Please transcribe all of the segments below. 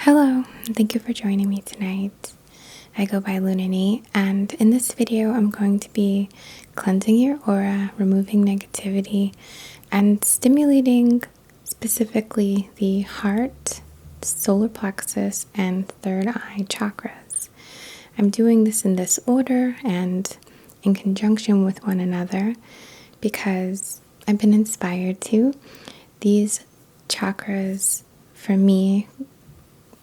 Hello, and thank you for joining me tonight. I go by Lunini, and in this video I'm going to be cleansing your aura, removing negativity, and stimulating specifically the heart, solar plexus, and third eye chakras. I'm doing this in this order and in conjunction with one another because I've been inspired to. These chakras, for me,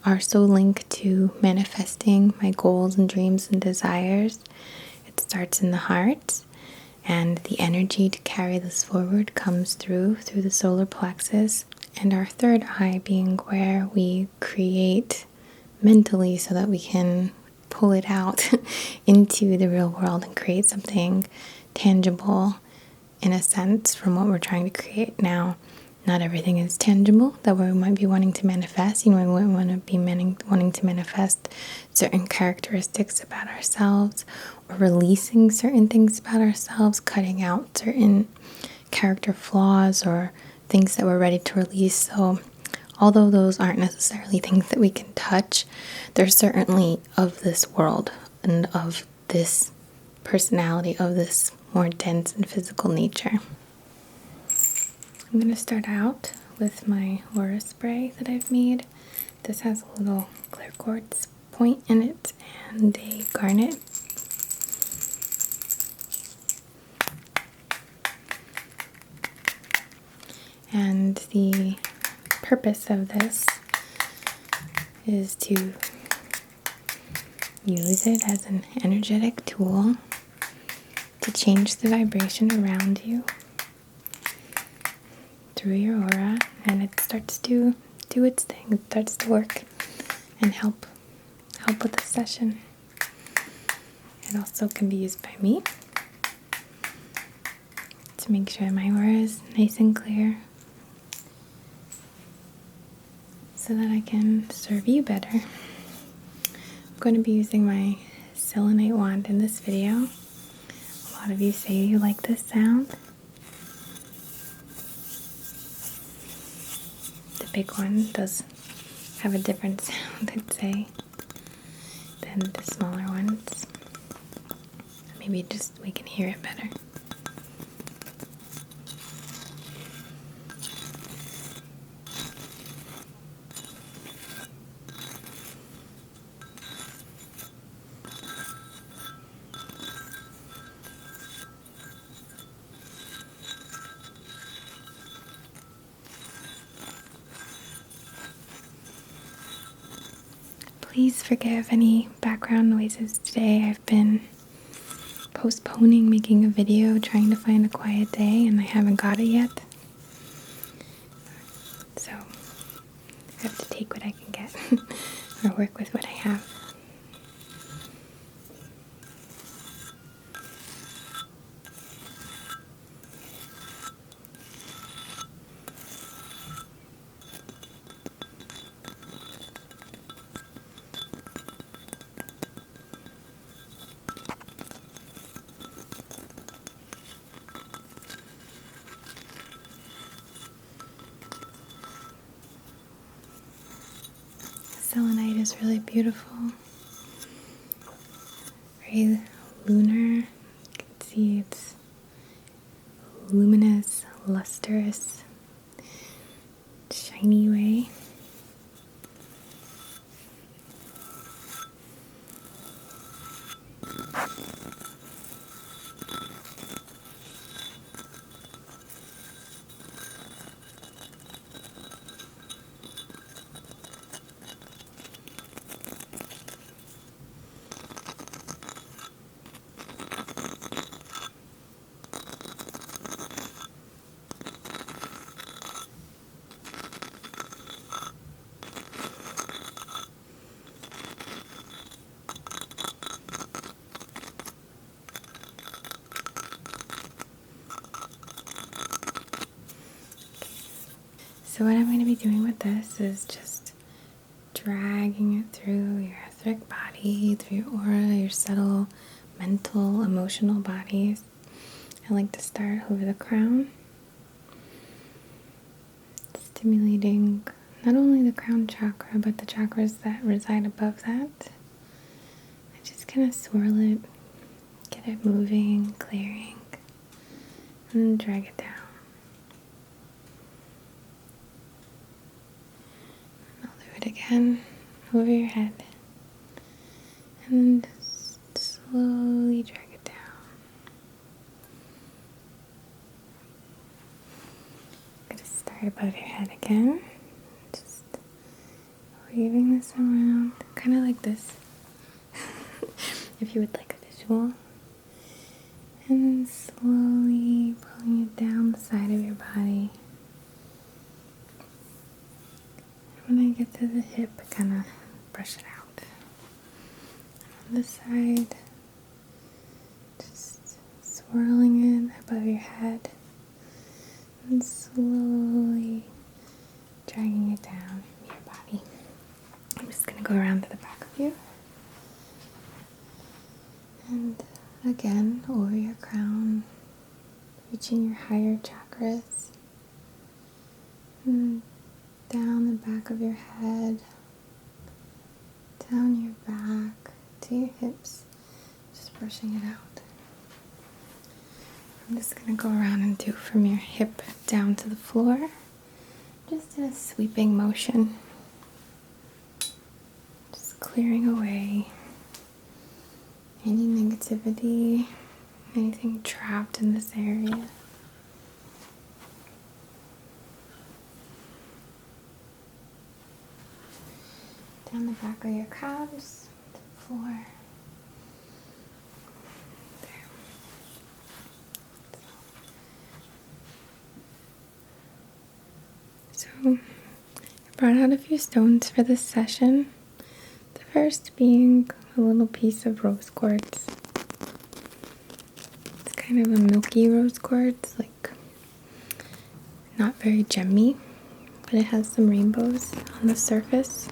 are so linked to manifesting my goals and dreams and desires. It starts in the heart, and the energy to carry this forward comes through the solar plexus, and our third eye being where we create mentally so that we can pull it out into the real world and create something tangible in a sense from what we're trying to create now. Not everything is tangible that we might be wanting to manifest. We want to be wanting to manifest certain characteristics about ourselves, or releasing certain things about ourselves, cutting out certain character flaws or things that we're ready to release. So although those aren't necessarily things that we can touch, they're certainly of this world and of this personality, of this more dense and physical nature. I'm going to start out with my aura spray that I've made. This has a little clear quartz point in it and a garnet. And the purpose of this is to use it as an energetic tool to change the vibration around you through your aura, and it starts to do its thing. It starts to work and help with the session. It also can be used by me to make sure my aura is nice and clear so that I can serve you better. I'm going to be using my selenite wand in this video. A lot of you say you like this sound. The big one does have a different sound, I'd say, than the smaller ones. Maybe just we can hear it better. Please forgive any background noises today. I've been postponing making a video, trying to find a quiet day, and I haven't got it yet. So I have to take what I can get or work with what I have. Selenite is really beautiful, very lunar. You can see it's luminous, lustrous, shiny way. So what I'm going to be doing with this is just dragging it through your etheric body, through your aura, your subtle mental, emotional bodies. I like to start over the crown, stimulating not only the crown chakra, but the chakras that reside above that. I just kind of swirl it, get it moving, clearing, and drag it down. I'll do it again over your head, and slowly drag it down. I'm going to start above your head again, just waving this around, kind of like this, if you would like a visual. And then slowly pulling it down the side of your body. When I get to the hip, I kind of brush it out. On this side, just swirling it above your head and slowly dragging it down your body. I'm just going to go around to the back of you. And again, over your crown, reaching your higher chakras, and down the back of your head, down your back to your hips, just brushing it out. I'm just going to go around and do from your hip down to the floor, just in a sweeping motion, just clearing away any negativity, anything trapped in this area. Down the back of your calves to the floor. There. So, I brought out a few stones for this session. The first being a little piece of rose quartz. It's kind of a milky rose quartz, like not very gemmy, but it has some rainbows on the surface.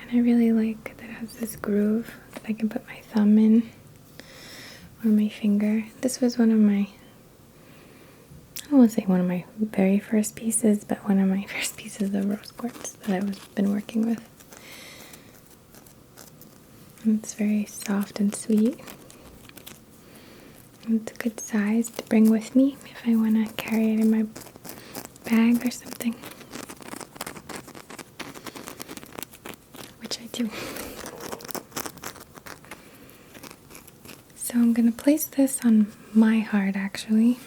And I really like that it has this groove that I can put my thumb in or my finger. This was one of my, I don't want to say one of my very first pieces, but one of my first pieces of rose quartz that I've been working with. It's very soft and sweet. It's a good size to bring with me if I want to carry it in my bag or something. Which I do. So I'm going to place this on my heart actually.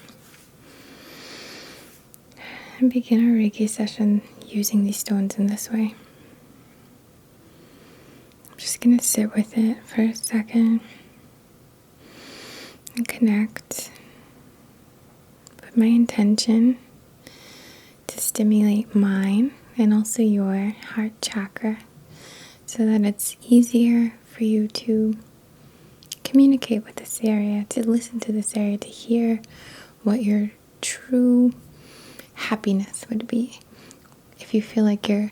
And begin our Reiki session using these stones in this way. Just gonna sit with it for a second and connect. Put my intention to stimulate mine and also your heart chakra so that it's easier for you to communicate with this area, to listen to this area, to hear what your true happiness would be. If you feel like you're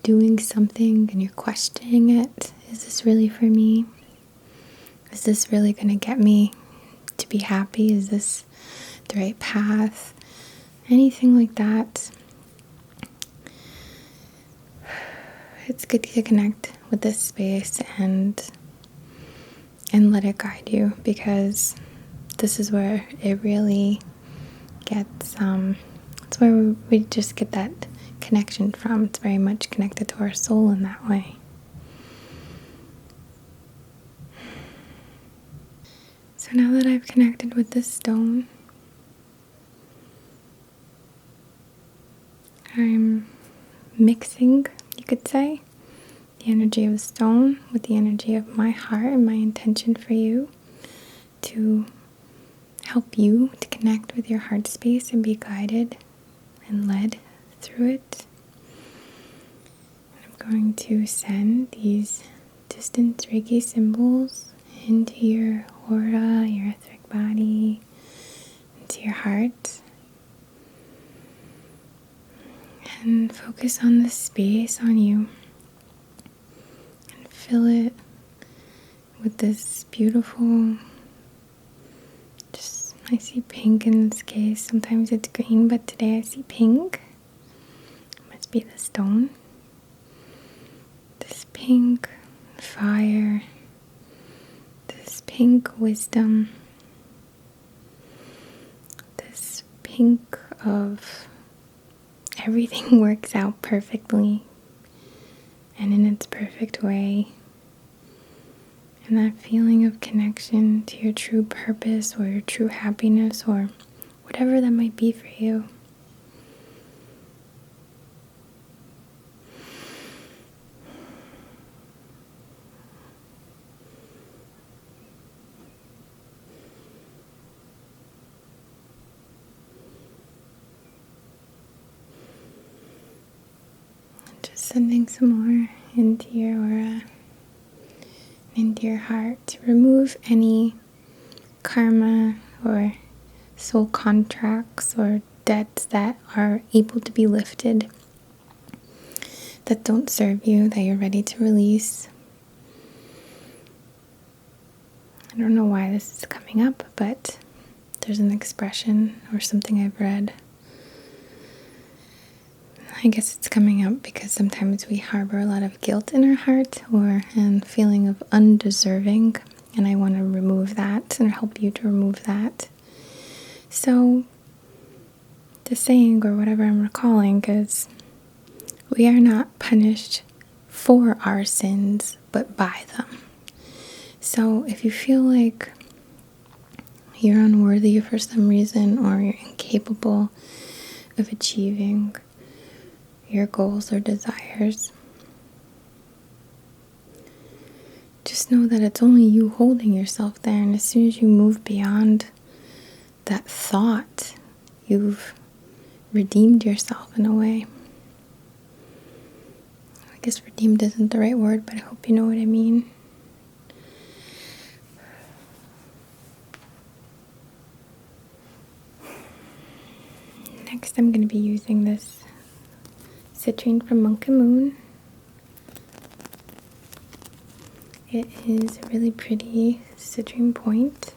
doing something and you're questioning it, is this really for me? Is this really going to get me to be happy? Is this the right path? Anything like that. It's good to connect with this space and let it guide you, because this is where it really gets, it's where we just get that connection from. It's very much connected to our soul in that way. So now that I've connected with this stone, I'm mixing, you could say, the energy of the stone with the energy of my heart and my intention for you to help you to connect with your heart space and be guided and led through it. I'm going to send these distance Reiki symbols into your aura, your etheric body, into your heart. And focus on the space on you. And fill it with this beautiful, I see pink in this case. Sometimes it's green, but today I see pink. It's be the stone. This pink fire, this pink wisdom, this pink of everything works out perfectly and in its perfect way. And that feeling of connection to your true purpose or your true happiness or whatever that might be for you. Just sending some more into your aura, into your heart to remove any karma or soul contracts or debts that are able to be lifted, that don't serve you, that you're ready to release. I don't know why this is coming up, but there's an expression or something I've read. I guess it's coming up because sometimes we harbor a lot of guilt in our heart or a feeling of undeserving, and I want to remove that and help you to remove that. So the saying or whatever I'm recalling is, we are not punished for our sins, but by them. So if you feel like you're unworthy for some reason or you're incapable of achieving your goals or desires, just know that it's only you holding yourself there, and as soon as you move beyond that thought, you've redeemed yourself in a way. I guess redeemed isn't the right word, but I hope you know what I mean. Next, I'm going to be using this citrine from Monk and Moon. It is a really pretty citrine point.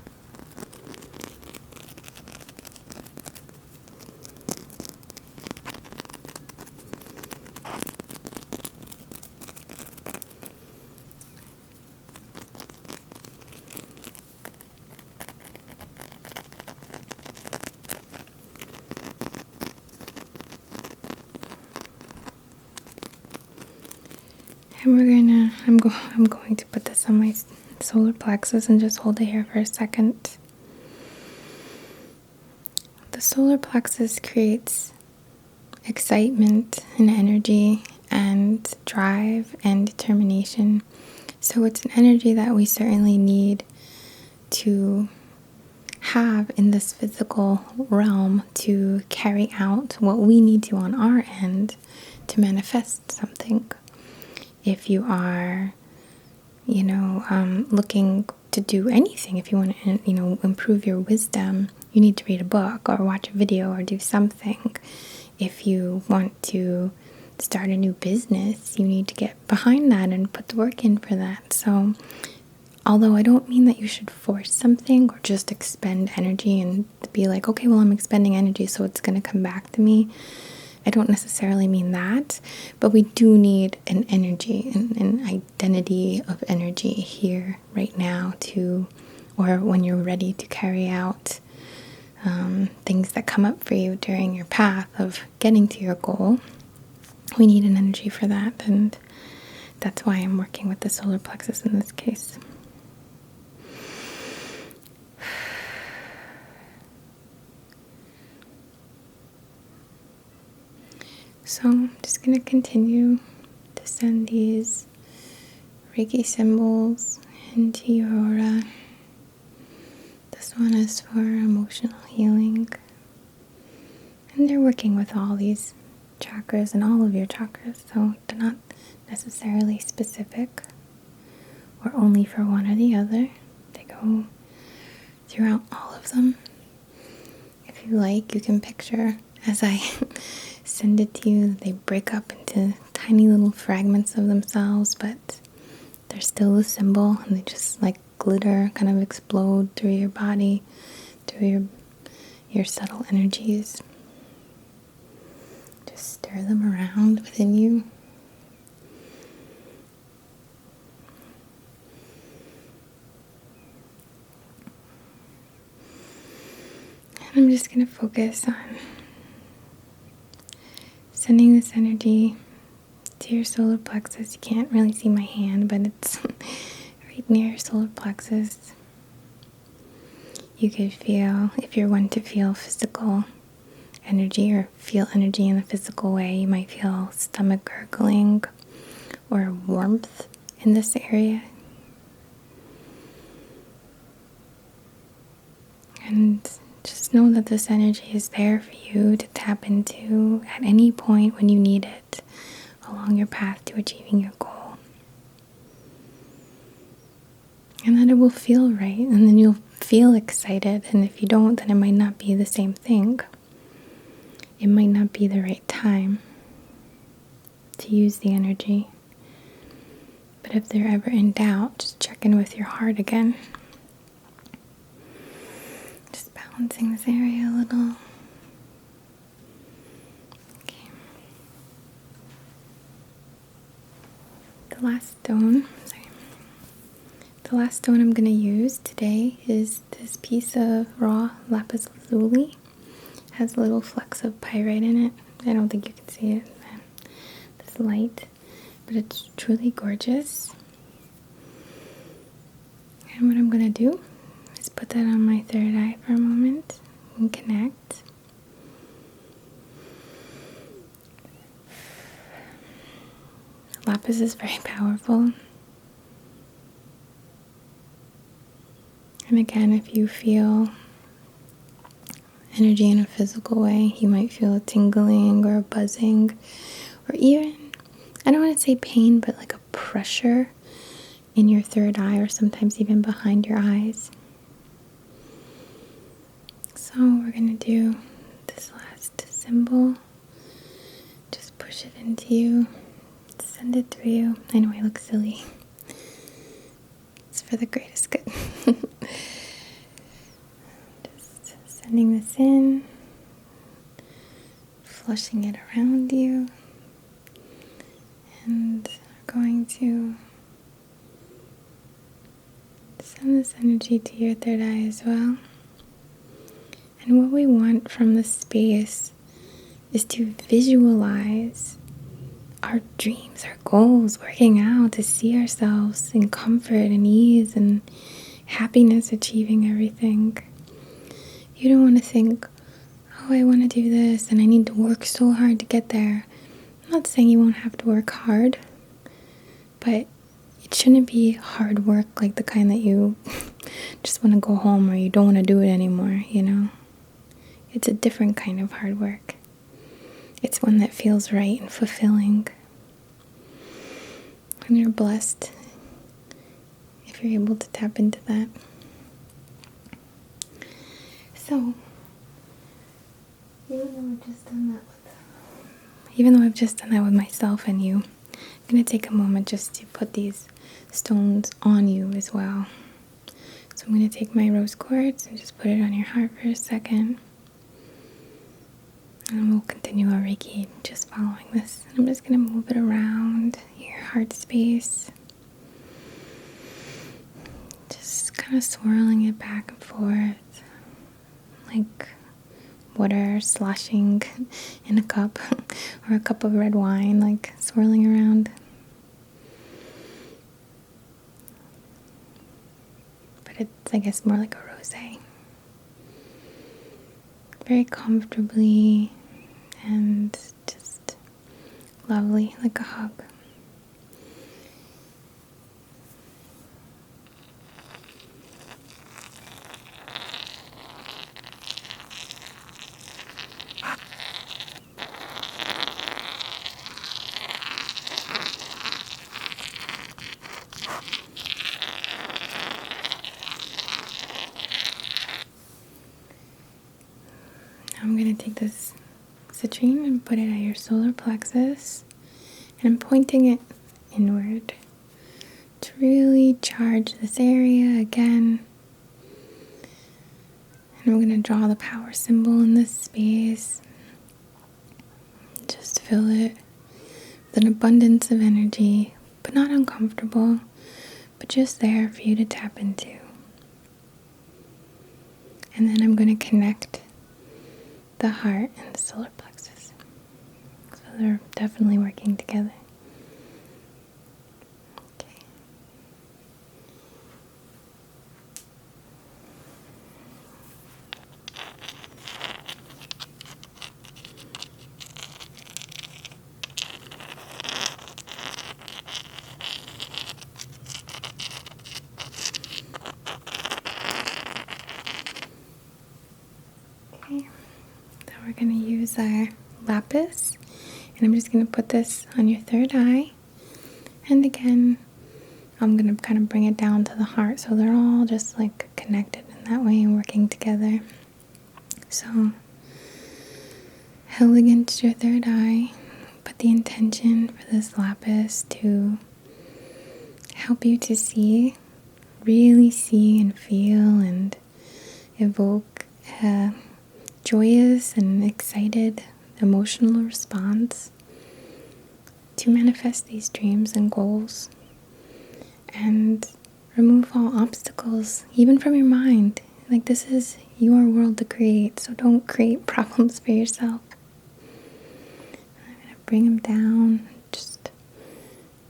And I'm going to put this on my solar plexus and just hold it here for a second. The solar plexus creates excitement and energy and drive and determination. So it's an energy that we certainly need to have in this physical realm to carry out what we need to on our end to manifest something. If you are, looking to do anything, if you want to, improve your wisdom, you need to read a book or watch a video or do something. If you want to start a new business, you need to get behind that and put the work in for that. So, although I don't mean that you should force something or just expend energy and be like, okay, well, I'm expending energy, so it's going to come back to me. I don't necessarily mean that, but we do need an energy, an identity of energy here right now or when you're ready to carry out things that come up for you during your path of getting to your goal. We need an energy for that, and that's why I'm working with the solar plexus in this case. So I'm just going to continue to send these Reiki symbols into your aura. This one is for emotional healing. And they're working with all these chakras and all of your chakras, so they're not necessarily specific or only for one or the other. They go throughout all of them. If you like, you can picture as I send it to you, they break up into tiny little fragments of themselves, but they're still a symbol, and they just like glitter kind of explode through your body, through your subtle energies. Just stir them around within you. And I'm just going to focus on sending this energy to your solar plexus. You can't really see my hand, but it's right near your solar plexus. You could feel, if you're one to feel physical energy or feel energy in a physical way, you might feel stomach gurgling or warmth in this area. And just know that this energy is there for you to tap into at any point when you need it along your path to achieving your goal. And that it will feel right, and then you'll feel excited. And if you don't, then it might not be the same thing. It might not be the right time to use the energy. But if they're ever in doubt, just check in with your heart again. Just balancing this area a little. Okay. The last stone I'm going to use today is this piece of raw lapis lazuli. It has a little flecks of pyrite in it. I don't think you can see it in this light, but it's truly gorgeous. And what I'm going to do is put that on my third eye for a moment and connect. Lapis is very powerful. And again, if you feel energy in a physical way, you might feel a tingling or a buzzing, or even, I don't want to say pain, but like a pressure in your third eye, or sometimes even behind your eyes. So we're going to do this last symbol. Just push it into you, send it through you. I know I look silly. It's for the greatest good. Just sending this in, flushing it around you, and we're going to send this energy to your third eye as well. And what we want from this space is to visualize our dreams, our goals, working out, to see ourselves in comfort and ease and happiness, achieving everything. You don't want to think, oh, I want to do this and I need to work so hard to get there. I'm not saying you won't have to work hard, but it shouldn't be hard work like the kind that you just want to go home or you don't want to do it anymore, you know? It's a different kind of hard work. It's one that feels right and fulfilling. And you're blessed if you're able to tap into that. So, even though I've just done that with myself and you, I'm going to take a moment just to put these stones on you as well. So I'm going to take my rose quartz and just put it on your heart for a second. And we'll continue our Reiki just following this. I'm just going to move it around your heart space. Just kind of swirling it back and forth like water sloshing in a cup or a cup of red wine, like swirling around. But it's, I guess, more like a rosé. Very comfortably and just lovely, like a hug. I'm going to take this citrine and put it at your solar plexus, and I'm pointing it inward to really charge this area again. And I'm going to draw the power symbol in this space. Just just feel it with an abundance of energy, but not uncomfortable, but just there for you to tap into. And then I'm going to connect the heart and the solar plexus. So they're definitely working together. Okay. Okay. Now we're going to use our lapis, and I'm just going to put this on your third eye. And again, I'm going to kind of bring it down to the heart so they're all just like connected in that way and working together. So, held against your third eye, put the intention for this lapis to help you to see, really see and feel and evoke a joyous and excited emotional response to manifest these dreams and goals and remove all obstacles, even from your mind. Like, this is your world to create, so don't create problems for yourself. I'm going to bring them down, just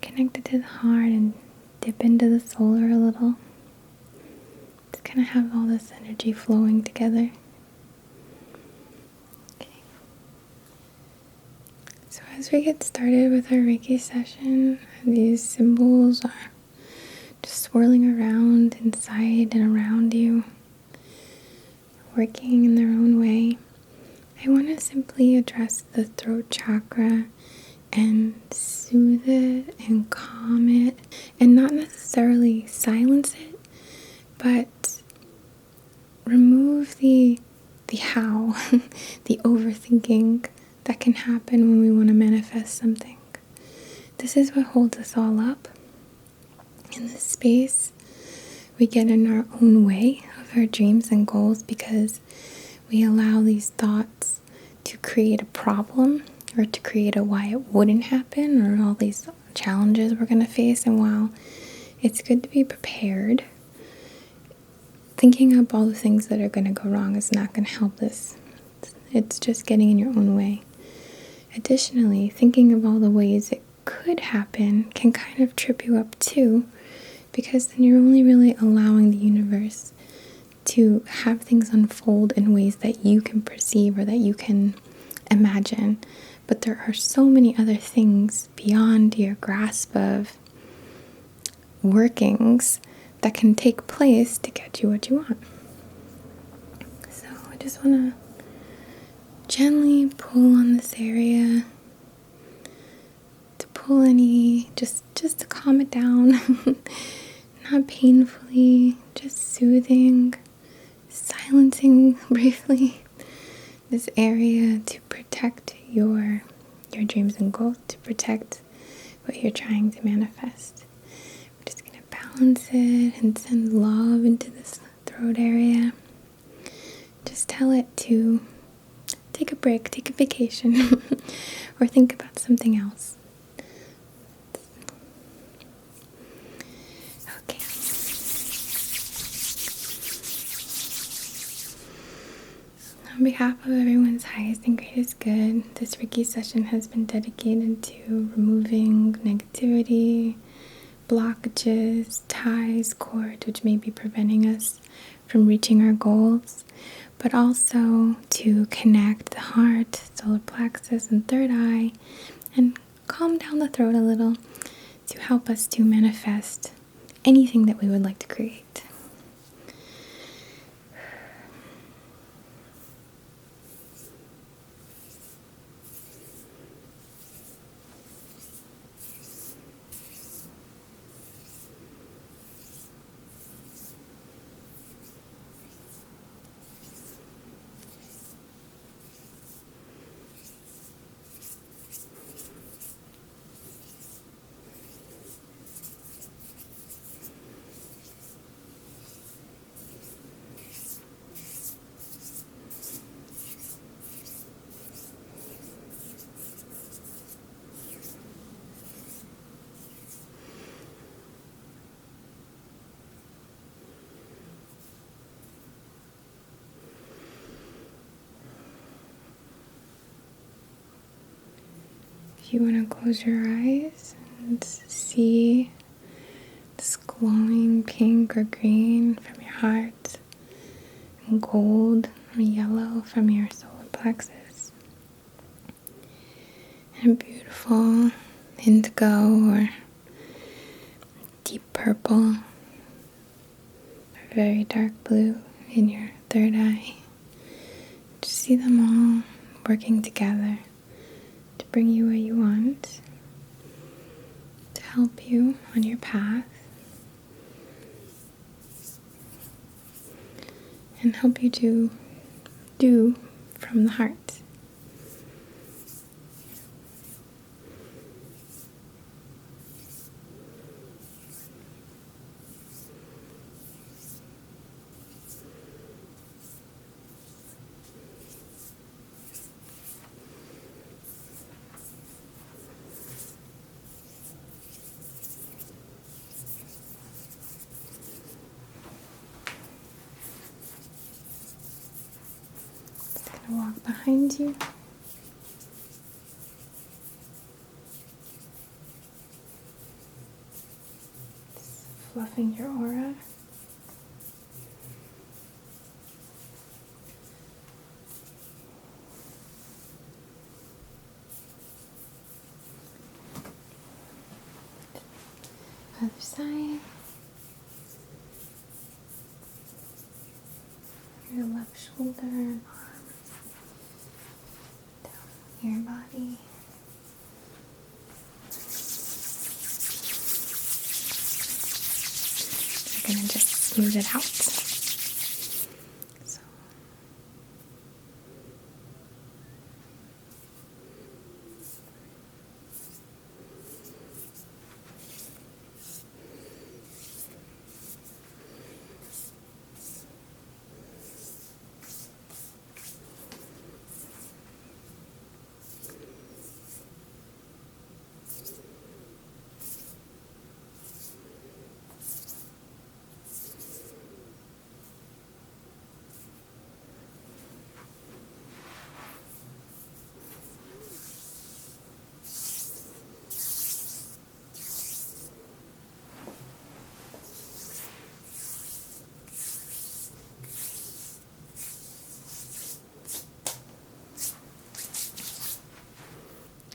connect it to the heart and dip into the solar a little. Just kind of have all this energy flowing together. Okay. So as we get started with our Reiki session, these symbols are just swirling around inside and around you, working in their own way. I want to simply address the throat chakra and soothe it and calm it, and not necessarily silence it, but remove the how, the overthinking that can happen when we want to manifest something. This is what holds us all up. In this space, we get in our own way of our dreams and goals because we allow these thoughts to create a problem or to create a why it wouldn't happen or all these challenges we're going to face. And while it's good to be prepared, thinking up all the things that are going to go wrong is not going to help this. It's just getting in your own way. Additionally, thinking of all the ways it could happen can kind of trip you up too, because then you're only really allowing the universe to have things unfold in ways that you can perceive or that you can imagine. But there are so many other things beyond your grasp of workings that can take place to get you what you want. So I just want to gently pull on this area, to pull any, just to calm it down. Not painfully, just soothing, silencing briefly this area to protect your dreams and goals, to protect what you're trying to manifest. We're just going to balance it and send love into this throat area. Just tell it to take a break, take a vacation, or think about something else. Okay. On behalf of everyone's highest and greatest good, this Reiki session has been dedicated to removing negativity, blockages, ties, cords, which may be preventing us from reaching our goals, but also to connect the heart, solar plexus, and third eye, and calm down the throat a little to help us to manifest anything that we would like to create. If you want to close your eyes and see this glowing pink or green from your heart, and gold or yellow from your solar plexus, and a beautiful indigo or deep purple or very dark blue in your third eye. Just see them all working together to bring you what you want, to help you on your path, and help you to do from the heart. Just gonna walk behind you. Just fluffing your aura. Other side. Your left shoulder and arm. Down your body. We're gonna just smooth it out. So.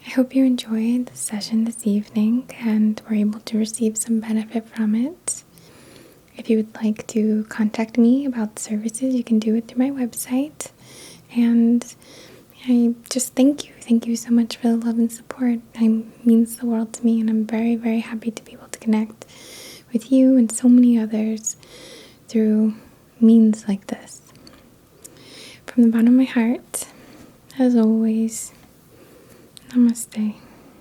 I hope you enjoyed the session this evening and were able to receive some benefit from it. If you would like to contact me about services, you can do it through my website. And I just thank you. Thank you so much for the love and support. It means the world to me, and I'm very, very happy to be able to connect with you and so many others through means like this. From the bottom of my heart, as always, namaste.